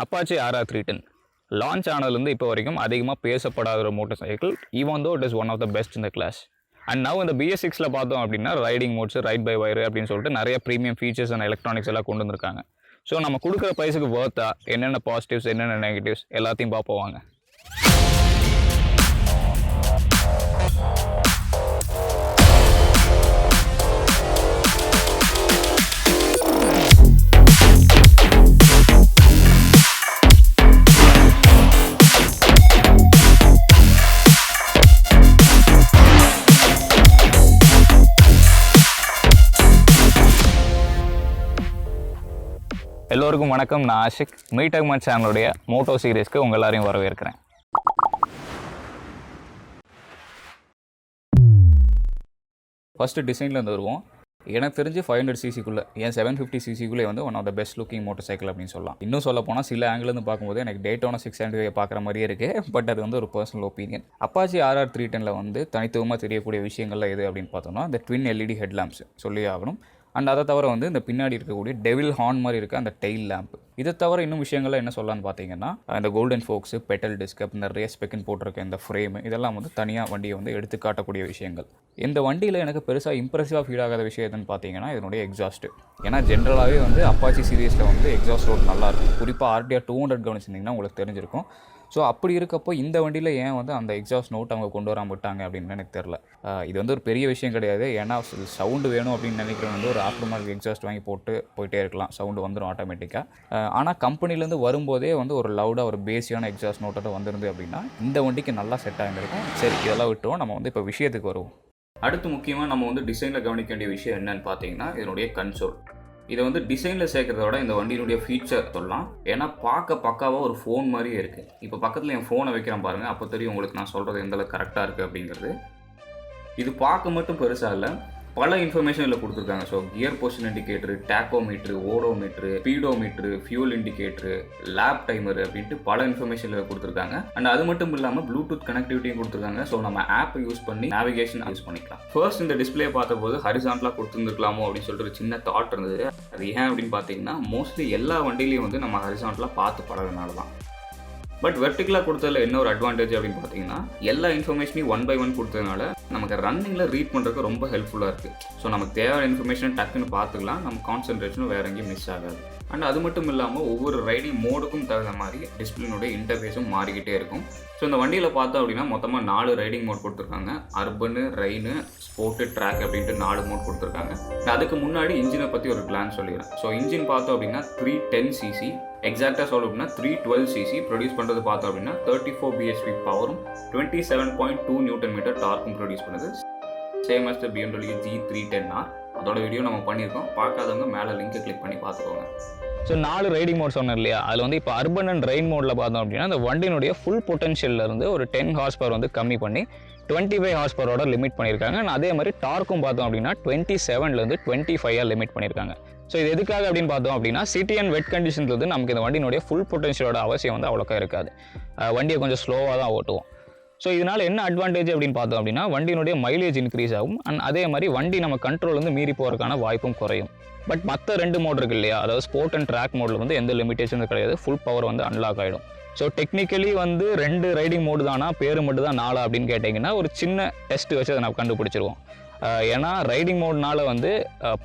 Apache RR310 launch ஆனதுலேருந்து இப்போ வரைக்கும் அதிகமாக பேசப்படாத ஒரு motorcycle, even though it is one of the best இந்த கிளாஸ். அண்ட் நவ் இந்த BS6 பார்த்தோம் அப்படின்னா riding modes, ride by wire அப்படின்னு சொல்லிட்டு நிறைய ப்ரீமியம் ஃபீச்சர்ஸ் அண்ட் எலக்ட்ரானிக்ஸ் எல்லாம் கொண்டு வந்திருக்காங்க. ஸோ நம்ம கொடுக்குற ப்ரைஸுக்கு வர்த்தா, என்னென்ன பாசிட்டிவ்ஸ் என்னென்ன நெகட்டிவ்ஸ் எல்லாத்தையும் பார்ப்போம் வாங்க. எல்லோருக்கும் வணக்கம். நான் ஆஷிக். மீட் அகமட் சேனலுடைய மோட்டோ சீரீஸ்க்கு உங்கள் எல்லாரையும் வரவேற்கிறேன். ஃபஸ்ட்டு டிசைன்லேருந்து வருவோம். எனக்கு தெரிஞ்சு 500cc ஏன் 750cc வந்து one of the best looking motorcycle அப்படின்னு சொல்லலாம். இன்னும் சொல்ல போனால் சில ஆங்கிலேருந்து பார்க்கும்போது எனக்கு டேட்டோனா 675 பார்க்குற மாதிரியே இருக்குது. பட் அது வந்து ஒரு பர்சனல் ஒப்பீனியன். அப்பாச்சி RR310 வந்து தனித்துவமாக தெரியக்கூடிய விஷயங்கள்லாம் எது அப்படின்னு பார்த்தோம்னா இந்த ட்வின் LED ஹெட்லாம்ப்ஸ் சொல்லி ஆகணும். அண்ட் அதை தவிர வந்து இந்த பின்னாடி இருக்கக்கூடிய டெவில் ஹார்ன் மாதிரி இருக்க அந்த டெயில் லேம்ப். இதை தவிர இன்னும் விஷயங்கள்லாம் என்ன சொல்லலான்னு பார்த்தீங்கன்னா இந்த கோல்டன் ஃபோக்ஸு, பெட்டல் டிஸ்கப், நிறைய ஸ்பெக்கின் போட்டிருக்க இந்த ஃப்ரேமு, இதெல்லாம் வந்து தனியாக வண்டியை வந்து எடுத்து காட்டக்கூடிய விஷயங்கள். இந்த வண்டியில் எனக்கு பெருசாக இம்ப்ரெசிவாக ஃபீல் ஆகாத விஷயம் எதுன்னு பார்த்தீங்கன்னா இதனுடைய எக்ஸாஸ்ட்டு. ஏன்னா ஜென்ரலாகவே வந்து அப்பாச்சி சீரீஸில் வந்து எக்ஸாஸ்ட் ரோட் நல்லாயிருக்கும். குறிப்பாக RTR 200 கவனிச்சிருந்தீங்கன்னா உங்களுக்கு தெரிஞ்சிருக்கும். ஸோ அப்படி இருக்கப்போ இந்த வண்டியில் ஏன் வந்து அந்த எக்ஸாஸ்ட் நோட் அவங்க கொண்டு வராமல் விட்டாங்க அப்படின்னு எனக்கு தெரில. இது வந்து ஒரு பெரிய விஷயம் கிடையாது. ஏன்னா சவுண்டு வேணும் அப்படின்னு நினைக்கிறவங்க வந்து ஒரு ஆஃப்டர் மார்க்கெட் எக்ஸாஸ்ட் வாங்கி போயிட்டே இருக்கலாம். சவுண்டு வந்துடும் ஆட்டோமேட்டிக்காக. ஆனால் கம்பெனிலேருந்து வரும்போதே வந்து ஒரு லவுடாக ஒரு பேஸியான எக்ஸாஸ்ட் நோட்டோட வந்துருந்து அப்படின்னா இந்த வண்டிக்கு நல்லா செட் ஆகிருக்கும். சரி, இதெல்லாம் விட்டுருவோம். நம்ம வந்து இப்போ விஷயத்துக்கு வருவோம். அடுத்து முக்கியமாக நம்ம வந்து டிசைனில் கவனிக்க வேண்டிய விஷயம் என்னன்னு பார்த்தீங்கன்னா இதனுடைய கன்சோல். இதை வந்து டிசைனில் சேர்க்கறத விட இந்த வண்டியினுடைய ஃபீச்சர் சொல்லலாம். ஏன்னா பார்க்க பக்காவாக ஒரு ஃபோன் மாதிரியே இருக்குது. இப்போ பக்கத்தில் என் ஃபோனை வைக்கிறேன் பாருங்கள், அப்போ தெரியும் உங்களுக்கு நான் சொல்கிறது எந்தளவுக்கு கரெக்டாக இருக்குது அப்படிங்கிறது. இது பார்க்க மட்டும் பெருசாக இல்லை, பல இன்ஃபர்மேஷன் இதில் கொடுத்துருக்காங்க. So gear position indicator, tachometer, odometer, speedometer, fuel indicator, lap timer அப்படின்ட்டு பல இன்ஃபர்மேஷன் இதில் கொடுத்துருக்காங்க. அண்ட் அது மட்டும் இல்லாமல் ப்ளூடூத் கனெக்டிவிட்டியும் கொடுத்துருக்காங்க. ஸோ நம்ம ஆப்பை யூஸ் பண்ணி நேவிகேஷன் யூஸ் பண்ணிக்கலாம். ஃபர்ஸ்ட் இந்த டிஸ்பிளே பார்த்தபோது ஹரிசான்டலாக கொடுத்துருந்துருக்கலாமோ அப்படின்னு சொல்லிட்டு ஒரு சின்ன தாட் இருந்தது. அது ஏன் அப்படின்னு பார்த்தீங்கன்னா மோஸ்ட்லி எல்லா வண்டியிலையும் வந்து நம்ம ஹரிசான்டலாக பார்த்து பழகிறதுனால தான். பட் வெர்டிகலாக கொடுத்ததில் என்ன ஒரு அட்வான்டேஜ் அப்படின்னு பார்த்தீங்கன்னா எல்லா இன்ஃபர்மேஷனையும் 1 by 1 கொடுத்ததுனால நமக்கு ரன்னிங்கில் ரீட் பண்ணுறதுக்கு ரொம்ப ஹெல்ப்ஃபுல்லாக இருக்குது. ஸோ நமக்கு தேவையான இன்ஃபர்மேஷனை டக்குன்னு பார்த்துக்கலாம். நம்ம கான்சன்ட்ரேஷனும் வேறு எங்கேயும் மிஸ் ஆகாது. அண்ட் அது மட்டும் இல்லாமல் ஒவ்வொரு ரைடிங் மோடுக்கும் தகுந்த மாதிரி டிஸ்பிளினுடைய இன்டர்ஃபேஸும் மாறிக்கிட்டே இருக்கும். ஸோ இந்த வண்டியில் பார்த்தோம் அப்படின்னா மொத்தமாக 4 ரைடிங் மோட் கொடுத்துருக்காங்க. அர்பனு, ரெயினு, ஸ்போர்ட்டு, ட்ராக் அப்படின்ட்டு 4 மோட் கொடுத்துருக்காங்க. அதுக்கு முன்னாடி இன்ஜினை பற்றி ஒரு கிளான்ஸ் சொல்லிடுறேன். ஸோ இன்ஜின் பார்த்தோம் அப்படின்னா 310cc, எக்ஸாக்டாக சொல்ல அப்படின்னா 312cc ப்ரொடியூஸ் பண்ணுறது பார்த்தோம் அப்படின்னா 34 bhp பவரும் 27.2 Nm டார்க்கும் ப்ரொடியூஸ் பண்ணுது. சேம் அஸ் த BMW G310R. அதோட வீடியோ நம்ம பண்ணியிருக்கோம். பார்க்காதவங்க மேலே லிங்க் கிளிக் பண்ணி பார்த்துக்கோங்க. ஸோ 4 ரைடிங் மோட் சொன்னேன் இல்லையா, அதில் வந்து இப்போ அர்பன் அண்ட் ரெயின் மோடில் பார்த்தோம் அப்படின்னா அந்த வண்டியினுடைய ஃபுல் பொட்டன்ஷியல்லேருந்து ஒரு 10 ஹார்ஸ் வந்து கம்மி பண்ணி 25 ஹார்ஸ் பவரோட லிமிட் பண்ணியிருக்காங்க. அதே மாதிரி டார்க்கும் பார்த்தோம் அப்படின்னா 27லேருந்து 25 லிமிட் பண்ணியிருக்காங்க. ஸோ இது எதுக்காக அப்படின்னு பார்த்தோம் அப்படின்னா சிட்டி அண்ட் வெட் கண்டிஷன்ஸ் வந்து நமக்கு இந்த வண்டியினுடைய ஃபுல் பொட்டன்ஷியலோட அவசியம் வந்து அவ்வளோக்கா இருக்காது. வண்டியை கொஞ்சம் ஸ்லோவாக தான் ஓட்டுவோம். ஸோ இதனால் என்ன அட்வான்டேஜ் அப்படின்னு பார்த்தோம் அப்படின்னா வண்டியினுடைய மைலேஜ் இன்க்ரீஸ் ஆகும். அண்ட் அதே மாதிரி வண்டி நம்ம கண்ட்ரோல் வந்து மீறி போகிறதுக்கான வாய்ப்பும் குறையும். பட் மற்ற 2 மோட் இருக்கு இல்லையா, அதாவது ஸ்போர்ட் அண்ட் ட்ராக் மோடில் வந்து எந்த லிமிடேஷனும் கிடையாது. ஃபுல் பவர் வந்து அன்லாக் ஆகிடும். ஸோ டெக்னிக்கலி வந்து 2 ரைடிங் மோடு தானா, பேர் மட்டும் தான் 4 அப்படின்னு கேட்டிங்கன்னா ஒரு சின்ன டெஸ்ட் வச்சு அதை நம்ம கண்டுபிடிச்சிருவோம். ஏன்னா ரைடிங் மோட்னால வந்து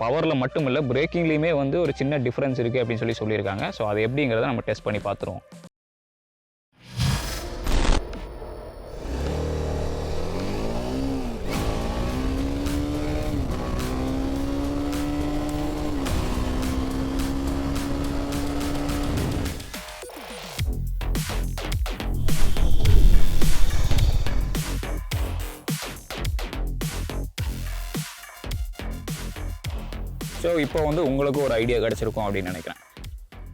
பவரில் மட்டும் இல்லை, பிரேக்கிங்லேயுமே வந்து ஒரு சின்ன டிஃப்ரென்ஸ் இருக்குது அப்படின்னு சொல்லியிருக்காங்க. ஸோ அது எப்படிங்கிறத நம்ம டெஸ்ட் பண்ணி பார்த்துருவோம். ஸோ இப்போ வந்து உங்களுக்கு ஒரு ஐடியா கிடச்சிருக்கும் அப்படின்னு நினைக்கிறேன்.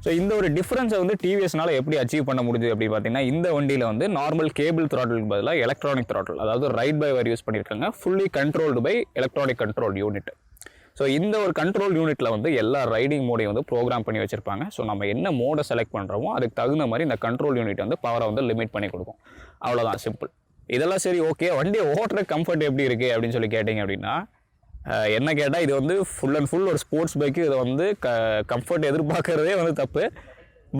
ஸோ இந்த ஒரு டிஃப்ரென்ஸை வந்து டிவிஎஸ்னால் எப்படி அச்சீவ் பண்ண முடியுது அப்படின்னு பார்த்தீங்கன்னா இந்த வண்டியில் வந்து நார்மல் கேபிள் த்ராட்டிலுக்கு பதிலாக எலக்ட்ரானிக் த்ராட்டில், அதாவது ரைட் பை வயர் யூஸ் பண்ணியிருக்காங்க. Fully controlled by electronic control unit. So இந்த ஒரு கண்ட்ரோல் யூனிட்டில் வந்து எல்லா ரைடிங் மோடையும் வந்து ப்ரோக்ராம் பண்ணி வச்சுருப்பாங்க. ஸோ நம்ம என்ன மோடை செலக்ட் பண்ணுறோமோ அதுக்கு தகுந்த மாதிரி இந்த கண்ட்ரோல் யூனிட் வந்து பவரை வந்து லிமிட் பண்ணி கொடுக்கும். அவ்வளோதான், சிம்பிள். இதெல்லாம் சரி, ஓகே. வண்டியை ஓட்டுற கம்ஃபர்ட் எப்படி இருக்குது அப்படின்னு சொல்லி கேட்டிங்க அப்படின்னா என்ன கேட்டால் இது வந்து ஃபுல் அண்ட் ஃபுல் ஒரு ஸ்போர்ட்ஸ் பைக்கு. இதை வந்து கம்ஃபர்ட் எதிர்பார்க்குறதே வந்து தப்பு.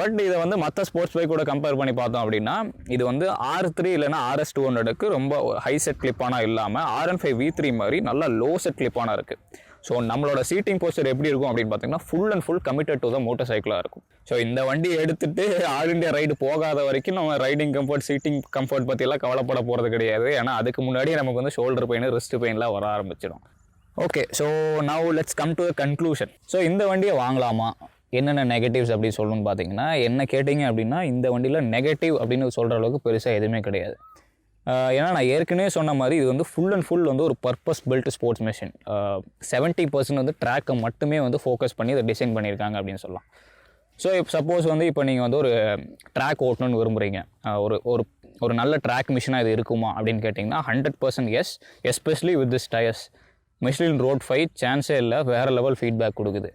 பட் இதை வந்து மற்ற ஸ்போர்ட்ஸ் பைக் கூட கம்பேர் பண்ணி பார்த்தோம் அப்படின்னா இது வந்து R3 இல்லைனா RS200க்கு ரொம்ப ஹை செட் கிளிப்பானா இல்லாமல் RN5 V3 மாதிரி நல்லா லோ செட் கிளிப்பானா இருக்குது. ஸோ நம்மளோட சீட்டிங் போஸ்டர் எப்படி இருக்கும் அப்படின்னு பார்த்தீங்கன்னா full and full committed to the motor சைக்கிளாக இருக்கும். ஸோ இந்த வண்டி எடுத்துகிட்டு ஆல் இண்டியா ரைடு போகாத வரைக்கும் நம்ம ரைடிங் கம்ஃபர்ட் சீட்டிங் கம்ஃபர்ட் பற்றியெல்லாம் கவலைப்பட போகிறது கிடையாது. ஏன்னா அதுக்கு முன்னாடியே நமக்கு வந்து ஷோல்டர் பெயின் ரிஸ்ட் பெயின்லாம் வர ஆரம்பிச்சிடும். Okay, so now let's come to the conclusion. So இந்த வண்டியை வாங்கலாமா, என்னென்ன நெகட்டிவ்ஸ் அப்படி சொல்லணும்னு பார்த்தீங்கன்னா, என்ன கேட்டிங்க அப்படின்னா இந்த வண்டியில் நெகட்டிவ் அப்படின்னு சொல்கிற அளவுக்கு பெருசாக எதுவுமே கிடையாது. ஏன்னா நான் ஏற்கனவே சொன்ன மாதிரி இது வந்து ஃபுல் அண்ட் ஃபுல் வந்து ஒரு பர்பஸ் பில்ட் ஸ்போர்ட்ஸ் மிஷின். 70% வந்து ட்ராக்கை மட்டுமே வந்து ஃபோக்கஸ் பண்ணி இதை டிசைன் பண்ணியிருக்காங்க அப்படின்னு சொல்லலாம். ஸோ சப்போஸ் வந்து இப்போ நீங்கள் வந்து ஒரு ட்ராக் ஓட்டணும்னு விரும்புகிறீங்க, ஒரு நல்ல ட்ராக் மிஷினாக இது இருக்குமா அப்படின்னு கேட்டிங்கன்னா 100% yes. Especially with this tyres. Michelin Road 5 சான்ஸே இல்லை, வேறு லெவல் ஃபீட்பேக் கொடுக்குது.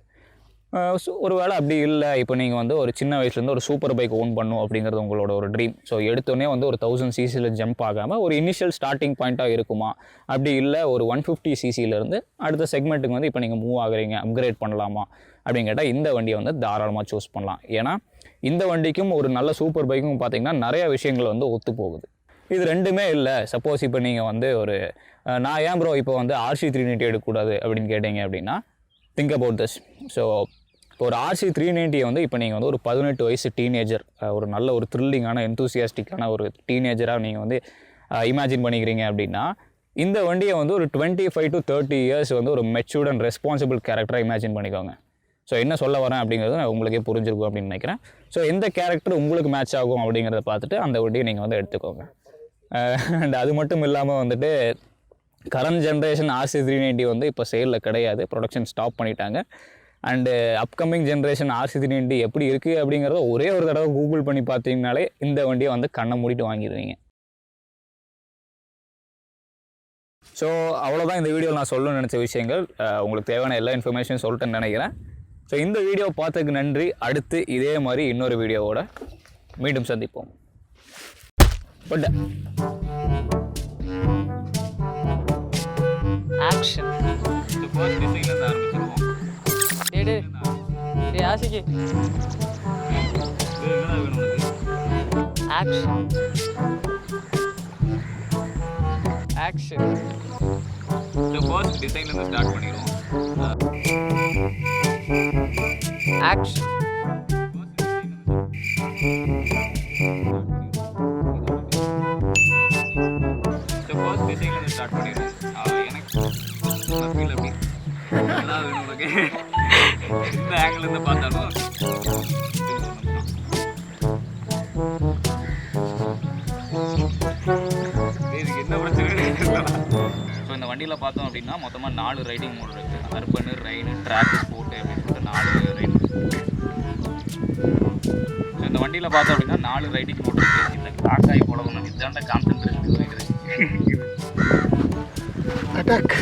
ஸோ ஒரு வேளை அப்படி இல்லை, இப்போ நீங்கள் வந்து ஒரு சின்ன வயசுலேருந்து ஒரு சூப்பர் பைக் ஓன் பண்ணும் அப்படிங்கிறது உங்களோட ஒரு ட்ரீம். ஸோ எடுத்தோடனே வந்து ஒரு 1000 cc ஜம்ப் ஆகாமல் ஒரு இனிஷியல் ஸ்டார்டிங் பாயிண்ட்டாக இருக்குமா, அப்படி இல்லை ஒரு 150 cc அடுத்த செக்மெண்ட்டுக்கு வந்து இப்போ நீங்கள் மூவ் ஆகுறீங்க, அப்கிரேட் பண்ணலாமா அப்படின்னு கேட்டால் இந்த வண்டியை வந்து தாராளமாக சூஸ் பண்ணலாம். ஏன்னா இந்த வண்டிக்கும் ஒரு நல்ல சூப்பர் பைக்கும் பார்த்திங்கன்னா நிறைய விஷயங்கள் வந்து ஒத்து போகுது. இது ரெண்டுமே இல்லை. சப்போஸ் இப்போ நீங்கள் வந்து நான் ஏன் ப்ரோ இப்போ வந்து RC390 எடுக்கக்கூடாது அப்படின்னு கேட்டீங்க அப்படின்னா, திங்க் அபவுட் திஸ். ஸோ இப்போ ஒரு RC390 வந்து இப்போ நீங்கள் வந்து ஒரு 18 வயசு டீனேஜர், ஒரு நல்ல ஒரு த்ரில்லிங்கான எந்தூசியாஸ்டிக்கான ஒரு டீனேஜராக நீங்கள் வந்து இமேஜின் பண்ணிக்கிறீங்க அப்படின்னா, இந்த வண்டியை வந்து ஒரு 25 to 30 years வந்து ஒரு மெச்சூர்ட் அண்ட் ரெஸ்பான்சிபிள் கேரக்டராக இமேஜின் பண்ணிக்கோங்க. ஸோ என்ன சொல்ல வரேன் அப்படிங்கிறது நான் உங்களுக்கே புரிஞ்சிருக்கும் அப்படின்னு நினைக்கிறேன். ஸோ எந்த கேரக்டர் உங்களுக்கு மேட்ச் ஆகும் அப்படிங்கிறத பார்த்துட்டு அந்த வண்டியை நீங்கள் வந்து எடுத்துக்கோங்க. அண்ட் அது மட்டும் இல்லாமல் வந்துட்டு கரண்ட் ஜென்ரேஷன் RC390 வந்து இப்போ சேலில் கிடையாது, ப்ரொடக்ஷன் ஸ்டாப் பண்ணிட்டாங்க. அண்டு அப்கமிங் ஜென்ரேஷன் RC390 எப்படி இருக்குது அப்படிங்கிறத ஒரே ஒரு தடவை கூகுள் பண்ணி பார்த்தீங்கனாலே இந்த வண்டியை வந்து கண்ணை மூடிட்டு வாங்கிடுவீங்க. ஸோ அவ்வளோதான் இந்த வீடியோவில் நான் சொல்லணும்னு நினச்ச விஷயங்கள். உங்களுக்கு தேவையான எல்லா இன்ஃபர்மேஷன் சொல்லிட்டேன்னு நினைக்கிறேன். ஸோ இந்த வீடியோ பார்த்ததுக்கு நன்றி. அடுத்து இதே மாதிரி இன்னொரு வீடியோவோட மீண்டும் சந்திப்போம். பட் ஆக்ஷன் ஆசிக்கு ஆக்ஷன் ஆக்ஷன் ஃபர்ஸ்ட் டிசைன்ல இருந்து ஸ்டார்ட் பண்ணிடுவோம். ஆக்ஷன் ஃபர்ஸ்ட் டிசைன்ல இருந்து ஸ்டார்ட் பண்ணிடுவோம். எனக்கு ஃபீல் அப்படி நல்லா வேணும் உனக்கு. இந்த ஆங்கிள் இருந்து பார்த்தாலும் இதுக்கு என்ன பிரச்சனை. ஸோ இந்த வண்டியில் பார்த்தோம் அப்படின்னா மொத்தமாக 4 ரைடிங் மோட் இருக்குது. அர்பனு, ரைடு, ட்ராக், ஸ்போர்ட்டு அப்படின்னு சொல்லிட்டு 4 ரைடிங். ஸோ இந்த வண்டியில் பார்த்தோம் அப்படின்னா 4 ரைடிங் மோட் இருக்குது. இந்த காக்காய் போடணும், இதாண்ட கான்சென்ட்ரேஷன் அட்டாக்.